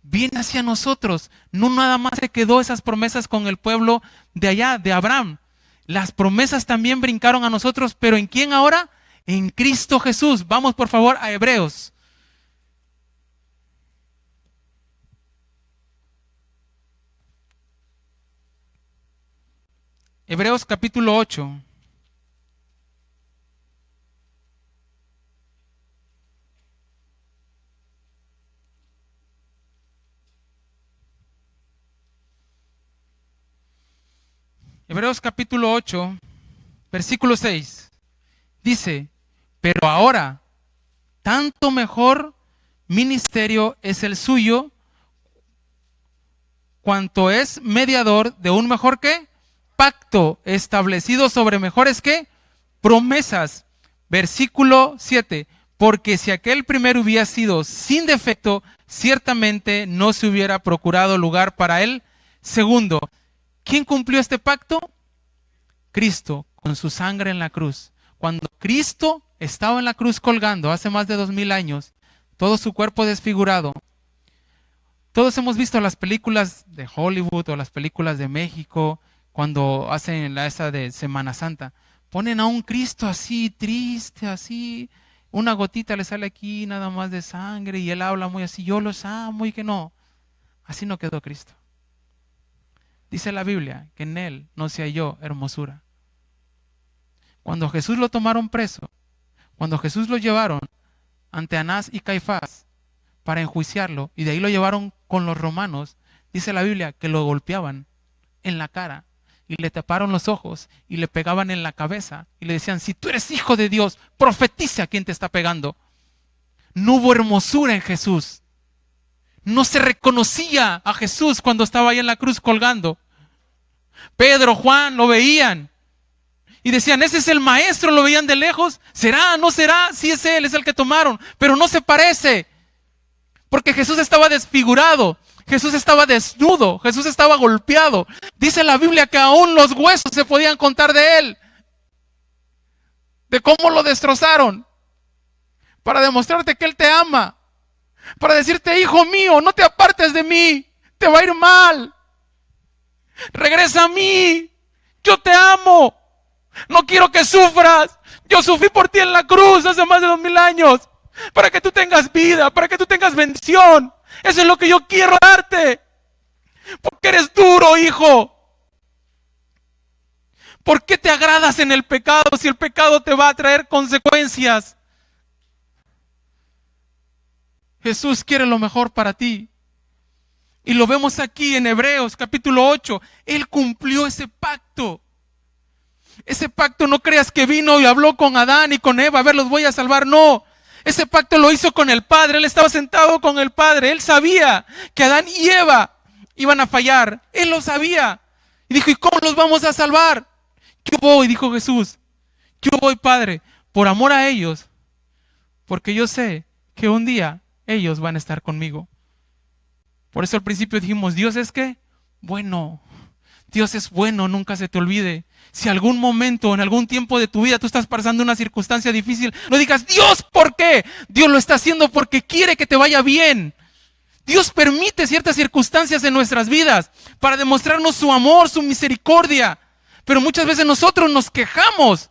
Viene hacia nosotros. No nada más se quedó esas promesas con el pueblo de allá, de Abraham. Las promesas también brincaron a nosotros, pero ¿en quién ahora? en Cristo Jesús. Vamos por favor a Hebreos. Hebreos capítulo 8. Hebreos capítulo 8, versículo 6. Dice, pero ahora, tanto mejor ministerio es el suyo, cuanto es mediador de un mejor ¿qué? Pacto establecido sobre mejores ¿qué? Promesas. Versículo 7. Porque si aquel primero hubiera sido sin defecto, ciertamente no se hubiera procurado lugar para el segundo. ¿Quién cumplió este pacto? Cristo, con su sangre en la cruz. Cuando Cristo estaba en la cruz colgando hace más de 2000 años, todo su cuerpo desfigurado. Todos hemos visto las películas de Hollywood o las películas de México, cuando hacen esa de Semana Santa. Ponen a un Cristo así, triste, así. Una gotita le sale aquí nada más de sangre y él habla muy así, yo los amo y que no. Así no quedó Cristo. Dice la Biblia que en él no se halló hermosura. Cuando Jesús lo tomaron preso, cuando Jesús lo llevaron ante Anás y Caifás para enjuiciarlo, y de ahí lo llevaron con los romanos, dice la Biblia que lo golpeaban en la cara y le taparon los ojos y le pegaban en la cabeza y le decían, si tú eres hijo de Dios, profetiza a quien te está pegando. No hubo hermosura en Jesús. No se reconocía a Jesús cuando estaba ahí en la cruz colgando. Pedro, Juan lo veían y decían, ese es el maestro, lo veían de lejos. ¿Será? ¿No será? Sí es él, es el que tomaron, pero no se parece. Porque Jesús estaba desfigurado, Jesús estaba desnudo, Jesús estaba golpeado. Dice la Biblia que aún los huesos se podían contar de él, de cómo lo destrozaron, para demostrarte que él te ama, para decirte, hijo mío, no te apartes de mí, te va a ir mal. Regresa a mí, yo te amo, no quiero que sufras. Yo sufrí por ti en la cruz hace más de 2000 años, para que tú tengas vida, para que tú tengas bendición. Eso es lo que yo quiero darte, porque eres duro, hijo. ¿Por qué te agradas en el pecado si el pecado te va a traer consecuencias? Jesús quiere lo mejor para ti. Y lo vemos aquí en Hebreos capítulo 8. Él cumplió ese pacto. Ese pacto no creas que vino y habló con Adán y con Eva, a ver, los voy a salvar. No, ese pacto lo hizo con el Padre. Él estaba sentado con el Padre. Él sabía que Adán y Eva iban a fallar. Él lo sabía. Y dijo, ¿y cómo los vamos a salvar? Yo voy, dijo Jesús. Yo voy, Padre, por amor a ellos. Porque yo sé que un día ellos van a estar conmigo. Por eso al principio dijimos, Dios es ¿qué? Bueno. Dios es bueno, nunca se te olvide. Si algún momento, en algún tiempo de tu vida tú estás pasando una circunstancia difícil, no digas, Dios, ¿por qué? Dios lo está haciendo porque quiere que te vaya bien. Dios permite ciertas circunstancias en nuestras vidas para demostrarnos su amor, su misericordia. Pero muchas veces nosotros nos quejamos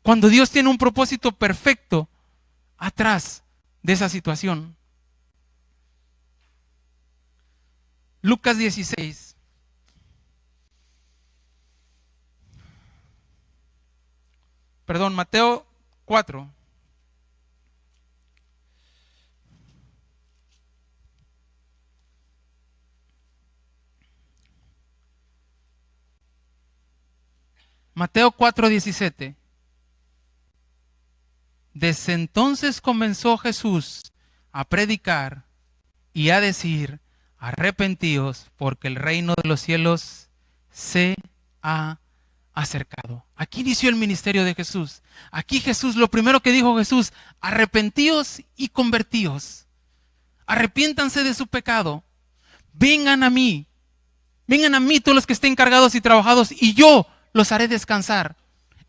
cuando Dios tiene un propósito perfecto atrás de esa situación. Lucas 16. Mateo 4. Mateo 4:17. Desde entonces comenzó Jesús a predicar y a decir, arrepentíos porque el reino de los cielos se ha acercado. Aquí inició el ministerio de Jesús. Aquí Jesús, lo primero que dijo Jesús, arrepentíos y convertíos. Arrepiéntanse de su pecado. Vengan a mí todos los que estén cargados y trabajados y yo los haré descansar.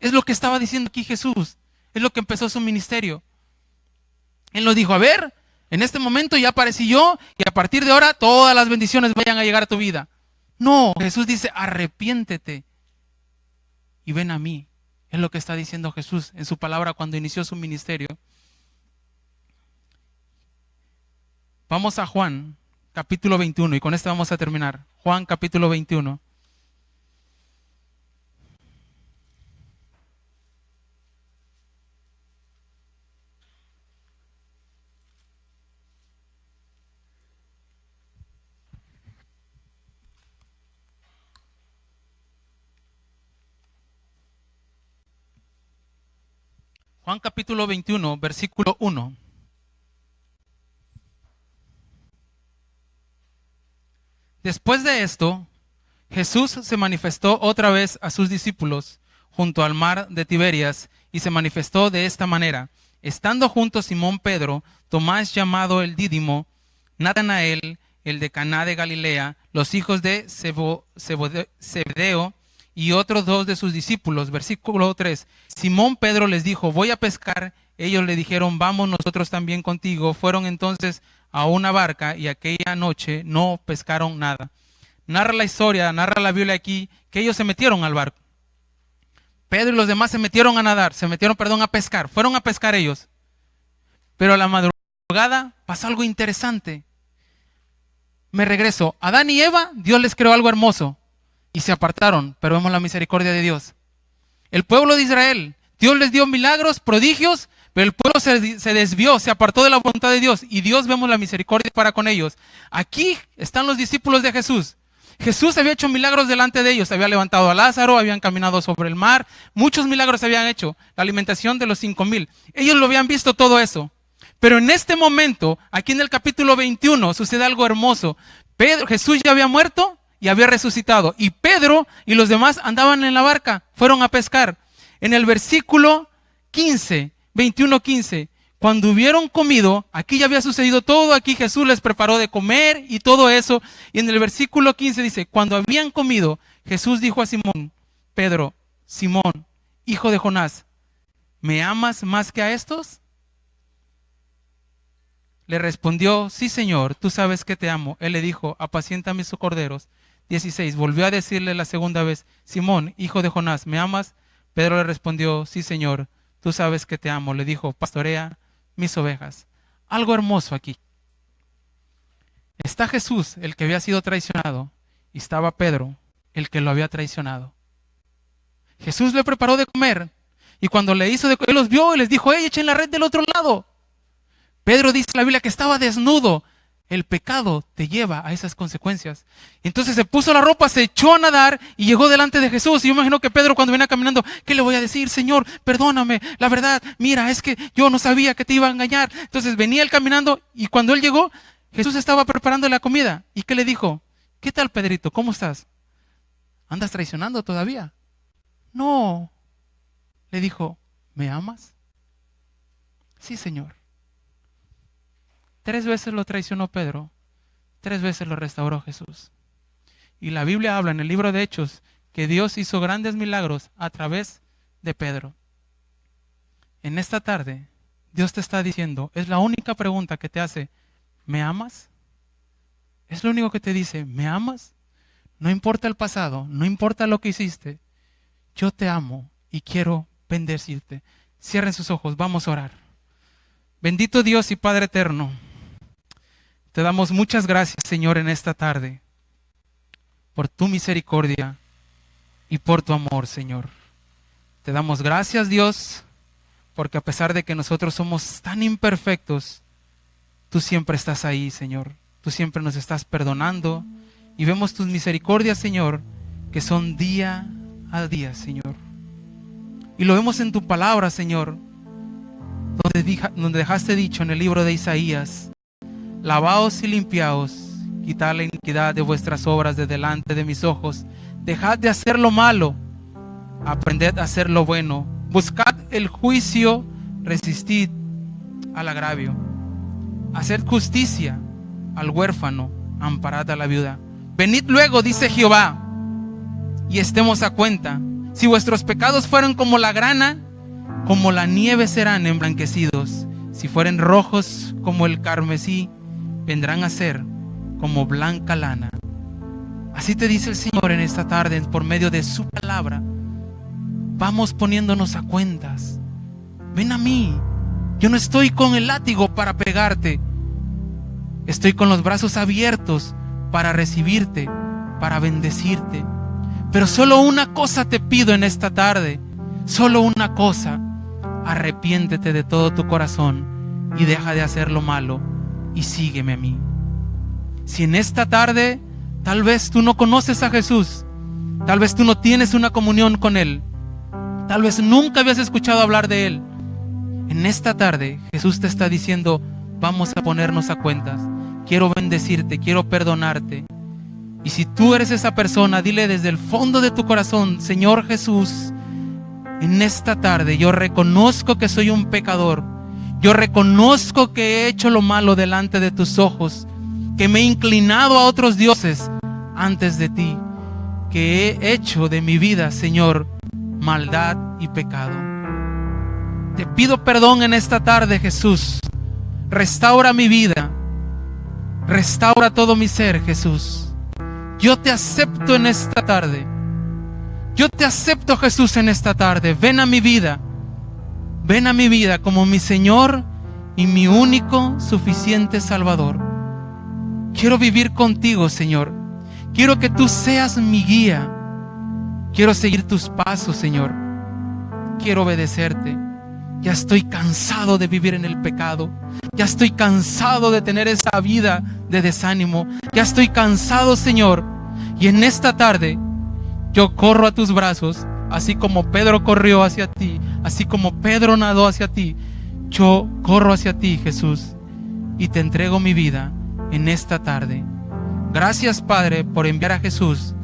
Es lo que estaba diciendo aquí Jesús. Es lo que empezó su ministerio. Él nos dijo, a ver, en este momento ya aparecí yo y a partir de ahora todas las bendiciones vayan a llegar a tu vida. No, Jesús dice, arrepiéntete y ven a mí. Es lo que está diciendo Jesús en su palabra cuando inició su ministerio. Vamos a Juan, capítulo 21, y con esto vamos a terminar. Juan, capítulo 21. Juan capítulo 21, versículo 1. Después de esto, Jesús se manifestó otra vez a sus discípulos junto al mar de Tiberias y se manifestó de esta manera. Estando juntos Simón Pedro, Tomás llamado el Dídimo, Natanael, el de Caná de Galilea, los hijos de Zebedeo y otros dos de sus discípulos. Versículo 3. Simón Pedro les dijo, voy a pescar. Ellos le dijeron, vamos nosotros también contigo. Fueron entonces a una barca y aquella noche no pescaron nada. Narra la historia, narra la Biblia aquí, que ellos se metieron al barco. Pedro y los demás se metieron a nadar, a pescar. Fueron a pescar ellos. Pero a la madrugada pasó algo interesante. Me regreso. Adán y Eva, Dios les creó algo hermoso. Y se apartaron, pero vemos la misericordia de Dios. El pueblo de Israel, Dios les dio milagros, prodigios, pero el pueblo se desvió, se apartó de la voluntad de Dios. Y Dios vemos la misericordia para con ellos. Aquí están los discípulos de Jesús. Jesús había hecho milagros delante de ellos. Había levantado a Lázaro, habían caminado sobre el mar. Muchos milagros habían hecho. La alimentación de los 5,000. Ellos lo habían visto todo eso. Pero en este momento, aquí en el capítulo 21, sucede algo hermoso. Jesús ya había muerto y había resucitado. Y Pedro y los demás andaban en la barca, fueron a pescar. En el versículo 15, 21:15, cuando hubieron comido, aquí ya había sucedido todo, aquí Jesús les preparó de comer y todo eso. Y en el versículo 15 dice, cuando habían comido, Jesús dijo a Simón, Pedro, Simón, hijo de Jonás, ¿me amas más que a estos? Le respondió, sí, Señor, tú sabes que te amo. Él le dijo, apacienta mis corderos. 16, volvió a decirle la segunda vez, Simón, hijo de Jonás, ¿me amas? Pedro le respondió, sí, Señor, tú sabes que te amo. Le dijo, pastorea mis ovejas. Algo hermoso aquí. Está Jesús, el que había sido traicionado, y estaba Pedro, el que lo había traicionado. Jesús le preparó de comer, y cuando le hizo de comer, él los vio y les dijo, hey, echen la red del otro lado. Pedro dice en la Biblia que estaba desnudo. El pecado te lleva a esas consecuencias. Entonces se puso la ropa, se echó a nadar y llegó delante de Jesús. Y yo imagino que Pedro cuando venía caminando, ¿qué le voy a decir? Señor, perdóname, la verdad, mira, es que yo no sabía que te iba a engañar. Entonces venía él caminando y cuando él llegó, Jesús estaba preparando la comida. ¿Y qué le dijo? ¿Qué tal, Pedrito? ¿Cómo estás? ¿Andas traicionando todavía? No. Le dijo, ¿me amas? Sí, Señor. 3 veces lo traicionó Pedro, 3 veces lo restauró Jesús. Y la Biblia habla en el libro de Hechos que Dios hizo grandes milagros a través de Pedro. En esta tarde, Dios te está diciendo, es la única pregunta que te hace, ¿me amas? Es lo único que te dice, ¿me amas? No importa el pasado, no importa lo que hiciste, yo te amo y quiero bendecirte. Cierren sus ojos, vamos a orar. Bendito Dios y Padre eterno, te damos muchas gracias, Señor, en esta tarde, por tu misericordia y por tu amor, Señor. Te damos gracias, Dios, porque a pesar de que nosotros somos tan imperfectos, tú siempre estás ahí, Señor. Tú siempre nos estás perdonando y vemos tus misericordias, Señor, que son día a día, Señor. Y lo vemos en tu palabra, Señor, donde dejaste dicho en el libro de Isaías, lavaos y limpiaos, quitad la iniquidad de vuestras obras de delante de mis ojos, dejad de hacer lo malo, aprended a hacer lo bueno, buscad el juicio, resistid al agravio, haced justicia al huérfano, amparad a la viuda. Venid luego, dice Jehová, y estemos a cuenta. Si vuestros pecados fueran como la grana, como la nieve serán emblanquecidos. Si fueren rojos como el carmesí, vendrán a ser como blanca lana. Así te dice el Señor en esta tarde por medio de su palabra. vamos poniéndonos a cuentas. Ven a mí. Yo no estoy con el látigo para pegarte. Estoy con los brazos abiertos para recibirte, para bendecirte. Pero solo una cosa te pido en esta tarde. Solo una cosa. Arrepiéntete de todo tu corazón y deja de hacer lo malo y sígueme a mí. Si en esta tarde tal vez tú no conoces a Jesús, tal vez tú no tienes una comunión con Él, tal vez nunca habías escuchado hablar de Él, en esta tarde Jesús te está diciendo: vamos a ponernos a cuentas. Quiero bendecirte, quiero perdonarte. Y si tú eres esa persona, dile desde el fondo de tu corazón: Señor Jesús, en esta tarde yo reconozco que soy un pecador. Yo reconozco que he hecho lo malo delante de tus ojos, que me he inclinado a otros dioses antes de ti, que he hecho de mi vida, Señor, maldad y pecado. Te pido perdón en esta tarde, Jesús. Restaura mi vida. Restaura todo mi ser, Jesús. Yo te acepto en esta tarde. Yo te acepto, Jesús, en esta tarde. Ven a mi vida. Ven a mi vida como mi Señor y mi único suficiente Salvador. Quiero vivir contigo, Señor. Quiero que tú seas mi guía. Quiero seguir tus pasos, Señor. Quiero obedecerte. Ya estoy cansado de vivir en el pecado. Ya estoy cansado de tener esa vida de desánimo. Ya estoy cansado, Señor. Y en esta tarde yo corro a tus brazos, así como Pedro corrió hacia ti, así como Pedro nadó hacia ti. Yo corro hacia ti, Jesús, y te entrego mi vida en esta tarde. Gracias, Padre, por enviar a Jesús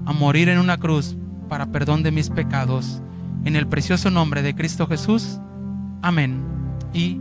a morir en una cruz para perdón de mis pecados. En el precioso nombre de Cristo Jesús. Amén y